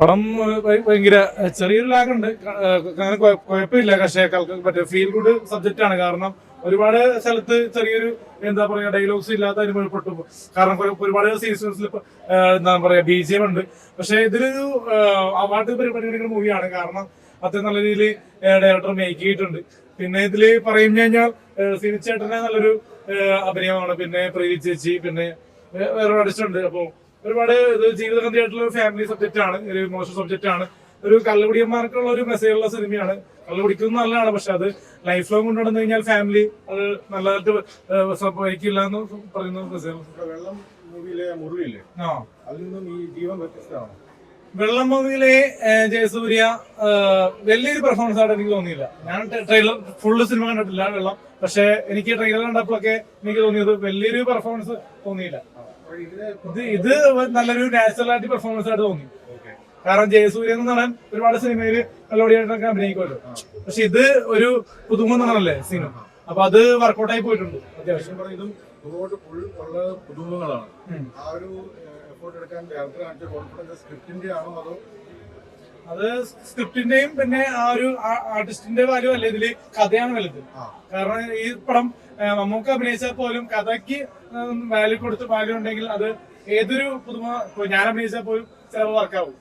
പടം ഭയങ്കര ചെറിയൊരു ലാഗ് ഉണ്ട്, അങ്ങനെ കുഴപ്പമില്ല. പക്ഷേ മറ്റേ ഫീൽ ഗുഡ് സബ്ജക്റ്റ് ആണ്. കാരണം ഒരുപാട് സ്ഥലത്ത് ചെറിയൊരു എന്താ പറയാ ഡയലോഗ്സ് ഇല്ലാത്ത അനുഭവപ്പെട്ടു. കാരണം ഒരുപാട് സീസൺസിൽ എന്താ പറയാ BGM ഉണ്ട്. പക്ഷെ ഇതിലൊരു അവാർഡ് പരിപാടിയുടെ മൂവിയാണ്. കാരണം അത്ര നല്ല രീതിയിൽ ഡയറക്ടർ മേക്ക് ചെയ്തിട്ടുണ്ട്. പിന്നെ ഇതില് പറയും കഴിഞ്ഞാൽ സിനിച്ചേട്ടനെ നല്ലൊരു അഭിനയമാണ്. പിന്നെ പ്രീതി ചേച്ചി, പിന്നെ വേറെ ആർട്ടിസ്റ്റ്. അപ്പൊ ഒരുപാട് ഇത് ജീവിതഗന്ധിയായിട്ടുള്ള ഒരു ഫാമിലി സബ്ജക്റ്റ് ആണ്, ഒരു ഇമോഷണൽ സബ്ജക്റ്റ് ആണ്. ഒരു കള്ളുകുടിയന്മാർക്കുള്ള ഒരു മെസ്സേജുള്ള സിനിമയാണ്. കള്ളുകുടിക്കുന്നത് നല്ലതാണ്, പക്ഷെ അത് ലൈഫ് ലോങ് കൊണ്ടുവന്നു കഴിഞ്ഞാൽ ഫാമിലി അത് നല്ലതായിട്ട് സംഭവിക്കില്ല എന്ന് പറയുന്ന മെസ്സേജ്. വെള്ളം മൂവിയിലെ മുരളിയില്ലേ, അതിൽ നിന്നും ഈ ജീവൻ വ്യത്യസ്തമാണ്. വെള്ളം മൂവിയിലെ ജയസൂര്യ വലിയൊരു പെർഫോമൻസ് ആയിട്ട് എനിക്ക് തോന്നിയില്ല. ഞാൻ ട്രെയിലർ ഫുള്ള് സിനിമ കണ്ടിട്ടില്ല വെള്ളം, പക്ഷെ എനിക്ക് ട്രെയിലർ കണ്ടപ്പോഴൊക്കെ എനിക്ക് തോന്നിയത് വലിയൊരു പെർഫോമൻസ് തോന്നിയില്ല. ഇത് നല്ലൊരു നാച്ചുറൽ ആയിട്ട് പെർഫോമൻസ് ആയിട്ട് തോന്നി. കാരണം ജയസൂര്യ എന്ന് പറഞ്ഞാൽ ഒരുപാട് സിനിമയില് മെലോഡിയായിട്ടൊക്കെ അഭിനയിക്കുമല്ലോ, പക്ഷെ ഇത് ഒരു പുതുമ എന്നാണല്ലേ സിനിമ. അപ്പൊ അത് വർക്കൗട്ടായി പോയിട്ടുണ്ട് അത്യാവശ്യം. ഇതും ഉള്ള പുതുമുഖങ്ങളാണ്. ആ ഒരു എഫോർട്ട് എടുക്കാൻ ഡയറക്ടർ കാണിച്ച കോൺഫിഡൻസ് സ്ക്രിപ്റ്റിന്റെ ആണോ അതോ? അത് സ്ക്രിപ്റ്റിന്റെയും പിന്നെ ആ ഒരു ആർട്ടിസ്റ്റിന്റെ വാല്യൂ അല്ല, ഇതില് കഥയാണ് വലുത്. കാരണം ഈ പടം നമുക്ക് അഭിനയിച്ചാൽ പോലും കഥയ്ക്ക് വാല്യൂ ഉണ്ടെങ്കിൽ അത് ഏതൊരു പുതുമ ഞാൻ അഭിനയിച്ചാൽ പോലും ചിലപ്പോൾ വർക്കാവും.